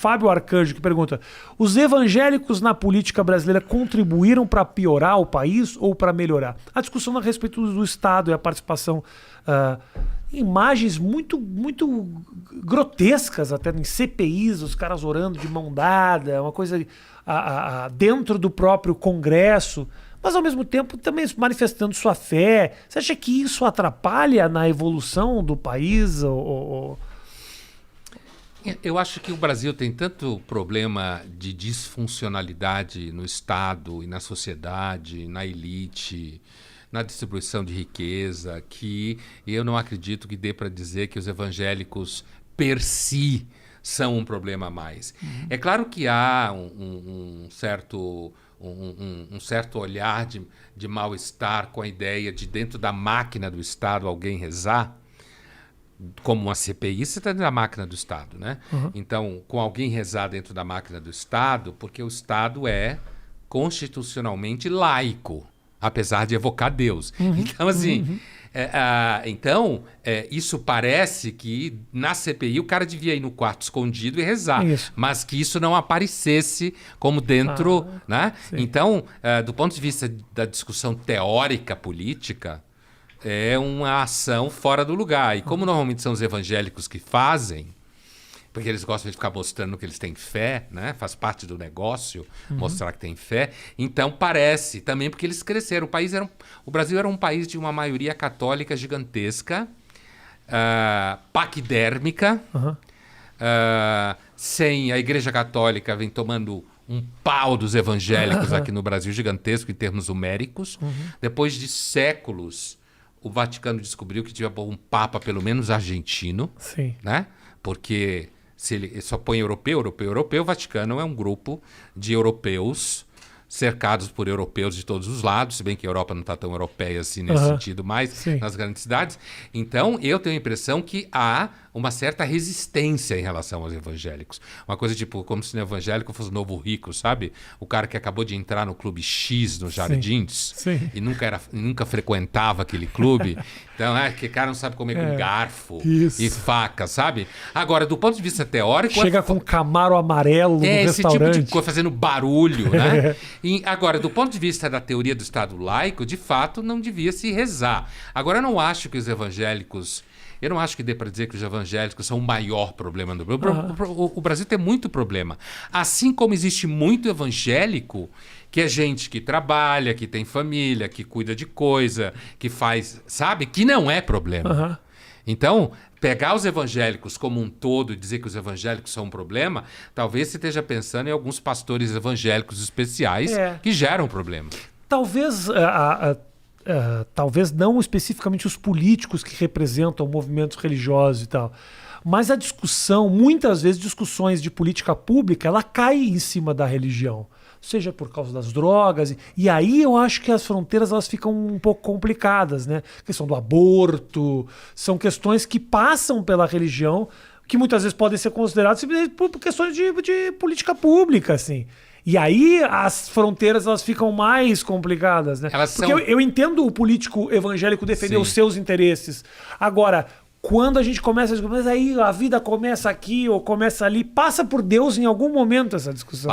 Fábio Arcanjo, que pergunta: os evangélicos na política brasileira contribuíram para piorar o país ou para melhorar? A discussão a respeito do Estado e a participação... imagens muito grotescas até em CPIs, os caras orando de mão dada, uma coisa dentro do próprio Congresso, mas ao mesmo tempo também manifestando sua fé. Você acha que isso atrapalha na evolução do país? Eu acho que o Brasil tem tanto problema de disfuncionalidade no Estado e na sociedade, na elite, na distribuição de riqueza, que eu não acredito que dê para dizer que os evangélicos per si são um problema a mais. É claro que há um certo olhar de mal-estar com a ideia de dentro da máquina do Estado alguém rezar, como uma CPI, você está dentro da máquina do Estado, né? Então, com alguém rezar dentro da máquina do Estado, porque o Estado é constitucionalmente laico, apesar de evocar Deus. Então, assim, isso parece que na CPI o cara devia ir no quarto escondido e rezar, mas que isso não aparecesse como dentro, né? Sim. Então, do ponto de vista da discussão teórica política, é uma ação fora do lugar. E como normalmente são os evangélicos que fazem, porque eles gostam de ficar mostrando que eles têm fé, né? Faz parte do negócio mostrar que tem fé. Então parece também porque eles cresceram. O Brasil era um país de uma maioria católica gigantesca, paquidérmica, sem a Igreja Católica vem tomando um pau dos evangélicos aqui no Brasil, gigantesco em termos numéricos. Depois de séculos, o Vaticano descobriu que tinha um papa pelo menos argentino, né? Porque se ele só põe europeu, o Vaticano é um grupo de europeus cercados por europeus de todos os lados, se bem que a Europa não está tão europeia assim nesse sentido, mas nas grandes cidades. Então, eu tenho a impressão que há uma certa resistência em relação aos evangélicos. Uma coisa tipo, como se o evangélico fosse o novo rico, sabe? O cara que acabou de entrar no Clube X nos Jardins e nunca frequentava aquele clube. Então, que cara não sabe comer com garfo e faca, sabe? Agora, do ponto de vista teórico... Chega com Camaro amarelo no restaurante. Esse tipo de coisa fazendo barulho, né? E, agora, do ponto de vista da teoria do Estado laico, de fato, não devia se rezar. Agora, eu não acho que os evangélicos... Eu não acho que dê para dizer que os evangélicos são o maior problema do Brasil. O Brasil tem muito problema. Assim como existe muito evangélico, que é gente que trabalha, que tem família, que cuida de coisa, que faz, sabe? Que não é problema. Então, pegar os evangélicos como um todo e dizer que os evangélicos são um problema, talvez você esteja pensando em alguns pastores evangélicos especiais que geram problema. Talvez não especificamente os políticos que representam movimentos religiosos e tal, mas a discussão, muitas vezes discussões de política pública, ela cai em cima da religião, seja por causa das drogas, e aí eu acho que as fronteiras elas ficam um pouco complicadas, né? A questão do aborto, são questões que passam pela religião, que muitas vezes podem ser consideradas por questões de política pública, assim. E aí as fronteiras elas ficam mais complicadas, né? Porque eu entendo o político evangélico defender os seus interesses. Agora, quando a gente começa a discutir, mas aí a vida começa aqui ou começa ali, passa por Deus em algum momento essa discussão.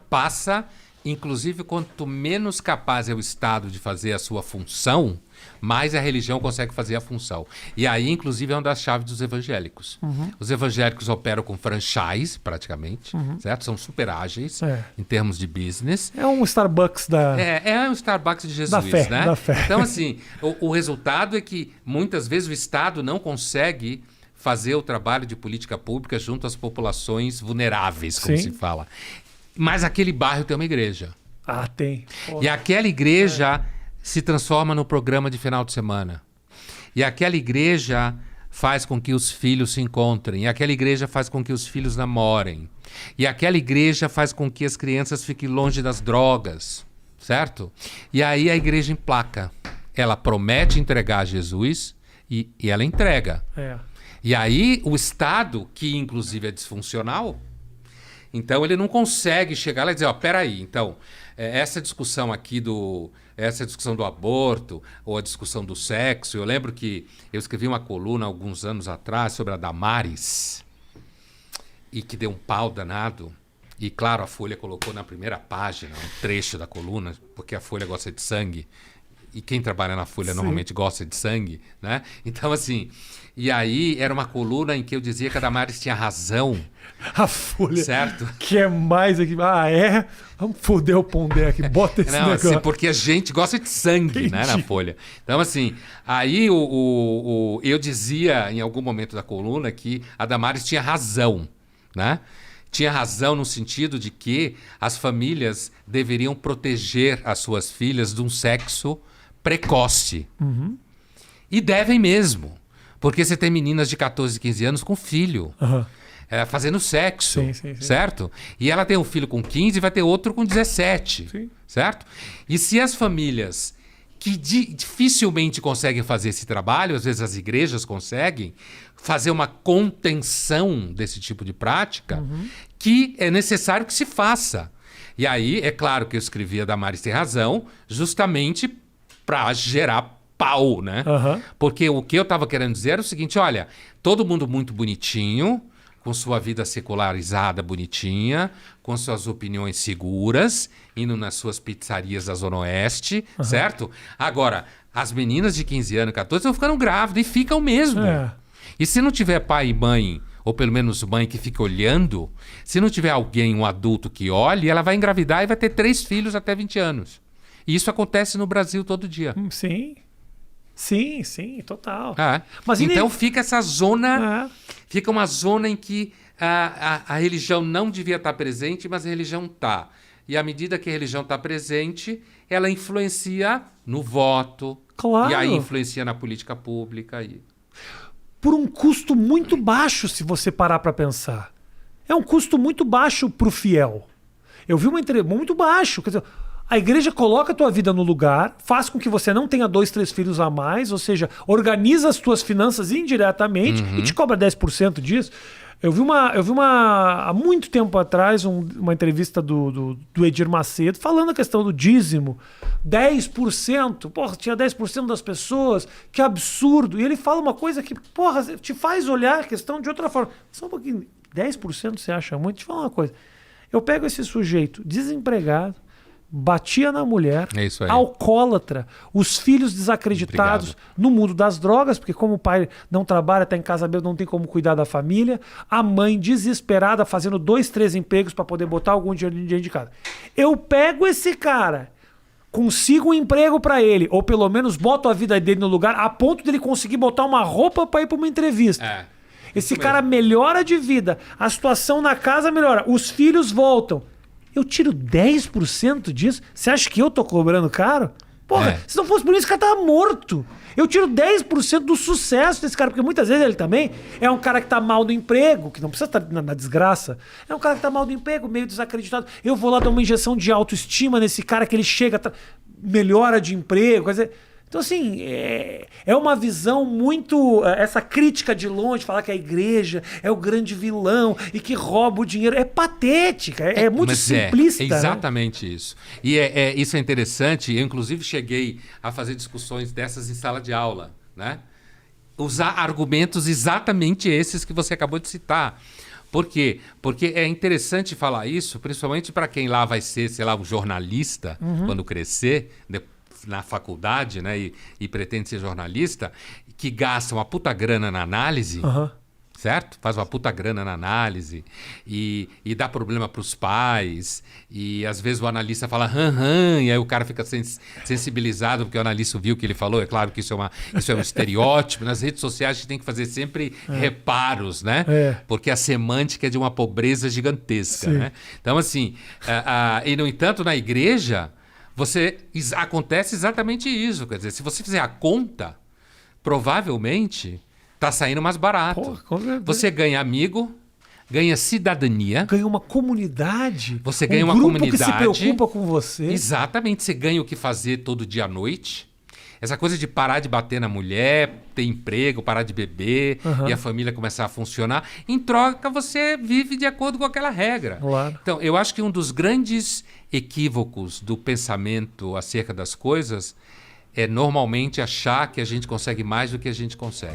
Passa, inclusive quanto menos capaz é o Estado de fazer a sua função, mais a religião consegue fazer a função. E aí, inclusive, é uma das chaves dos evangélicos. Os evangélicos operam com franchise, praticamente, certo? São super ágeis em termos de business. É um Starbucks da... É um Starbucks de Jesus, da fé, né? Da fé. Então, assim, o resultado é que, muitas vezes, o Estado não consegue fazer o trabalho de política pública junto às populações vulneráveis, como se fala. Mas aquele bairro tem uma igreja. Tem. E aquela igreja... se transforma no programa de final de semana. E aquela igreja faz com que os filhos se encontrem. E aquela igreja faz com que os filhos namorem. E aquela igreja faz com que as crianças fiquem longe das drogas. Certo? E aí a igreja emplaca. Ela promete entregar Jesus e ela entrega. E aí o Estado, que inclusive é disfuncional, então ele não consegue chegar lá e dizer, peraí, então, essa discussão aqui essa discussão do aborto ou a discussão do sexo, eu lembro que eu escrevi uma coluna alguns anos atrás sobre a Damares, e que deu um pau danado. E, claro, a Folha colocou na primeira página um trecho da coluna, porque a Folha gosta de sangue. E quem trabalha na Folha normalmente gosta de sangue, né? Então, assim... E aí, era uma coluna em que eu dizia que a Damares tinha razão. A Folha. Certo? Que é mais aqui. Ah, é? Vamos foder o Pondé aqui. Bota esse Não, negócio. assim, porque a gente gosta de sangue, né, na Folha. Então, assim, aí eu dizia em algum momento da coluna que a Damares tinha razão, né? Tinha razão no sentido de que as famílias deveriam proteger as suas filhas de um sexo precoce. Uhum. E devem mesmo. Porque você tem meninas de 14, 15 anos com filho. Uhum. Fazendo sexo, sim. certo? E ela tem um filho com 15 e vai ter outro com 17, sim. certo? E se as famílias que dificilmente conseguem fazer esse trabalho, às vezes as igrejas conseguem, fazer uma contenção desse tipo de prática, que é necessário que se faça. E aí, é claro que eu escrevi a Damares tem razão, justamente para gerar pau, né? Porque o que eu estava querendo dizer era o seguinte, olha, todo mundo muito bonitinho, com sua vida secularizada bonitinha, com suas opiniões seguras, indo nas suas pizzarias da Zona Oeste, certo? Agora, as meninas de 15 anos, 14, estão ficando grávidas e ficam mesmo. E se não tiver pai e mãe, ou pelo menos mãe que fica olhando, se não tiver alguém, um adulto que olhe, ela vai engravidar e vai ter 3 filhos até 20 anos. E isso acontece no Brasil todo dia. Sim, total. Mas então fica essa zona, fica uma zona em que a religião não devia estar presente, mas a religião está. E à medida que a religião está presente, ela influencia no voto, claro. E aí influencia na política pública. Por um custo muito baixo, se você parar para pensar. É um custo muito baixo para o fiel. Eu vi uma entrevista muito baixo, quer dizer... A igreja coloca a tua vida no lugar, faz com que você não tenha 2, 3 filhos a mais, ou seja, organiza as tuas finanças indiretamente e te cobra 10% disso. Eu vi há muito tempo atrás uma entrevista do Edir Macedo falando a questão do dízimo. 10%, porra, tinha 10% das pessoas, que absurdo. E ele fala uma coisa que, porra, te faz olhar a questão de outra forma. Só um pouquinho, 10% você acha muito? Deixa eu falar uma coisa. Eu pego esse sujeito desempregado, batia na mulher, alcoólatra, os filhos desacreditados no mundo das drogas, porque como o pai não trabalha, está em casa mesmo, não tem como cuidar da família, a mãe desesperada fazendo 2, 3 empregos para poder botar algum dinheiro dentro de casa. Eu pego esse cara, consigo um emprego para ele, ou pelo menos boto a vida dele no lugar, a ponto dele conseguir botar uma roupa para ir para uma entrevista. Esse cara melhora de vida, a situação na casa melhora, os filhos voltam. Eu tiro 10% disso? Você acha que eu tô cobrando caro? Porra, se não fosse por isso, o cara tava morto. Eu tiro 10% do sucesso desse cara, porque muitas vezes ele também é um cara que tá mal no emprego, que não precisa estar na desgraça. É um cara que tá mal no emprego, meio desacreditado. Eu vou lá dar uma injeção de autoestima nesse cara que ele chega, melhora de emprego, quer dizer... Então, assim, é uma visão muito... Essa crítica de longe, falar que a igreja é o grande vilão e que rouba o dinheiro. É patética, é muito simplista. É exatamente isso. E isso é interessante. Eu, inclusive, cheguei a fazer discussões dessas em sala de aula, né? Usar argumentos exatamente esses que você acabou de citar. Por quê? Porque é interessante falar isso, principalmente para quem lá vai ser, sei lá, um jornalista, quando crescer... na faculdade, né, e pretende ser jornalista, que gasta uma puta grana na análise, certo? Faz uma puta grana na análise e dá problema para os pais, e às vezes o analista fala e aí o cara fica sensibilizado porque o analista viu o que ele falou. É claro que isso é um estereótipo. Nas redes sociais a gente tem que fazer sempre reparos, né? Porque a semântica é de uma pobreza gigantesca, né? Então, assim, e no entanto, na igreja... acontece exatamente isso. Quer dizer, se você fizer a conta, provavelmente está saindo mais barato. Você ganha amigo, ganha cidadania. Ganha uma comunidade. Você ganha uma comunidade. Que se preocupa com você. Exatamente. Você ganha o que fazer todo dia à noite. Essa coisa de parar de bater na mulher, ter emprego, parar de beber e a família começar a funcionar. Em troca, você vive de acordo com aquela regra. Claro. Então, eu acho que um dos grandes equívocos do pensamento acerca das coisas é normalmente achar que a gente consegue mais do que a gente consegue.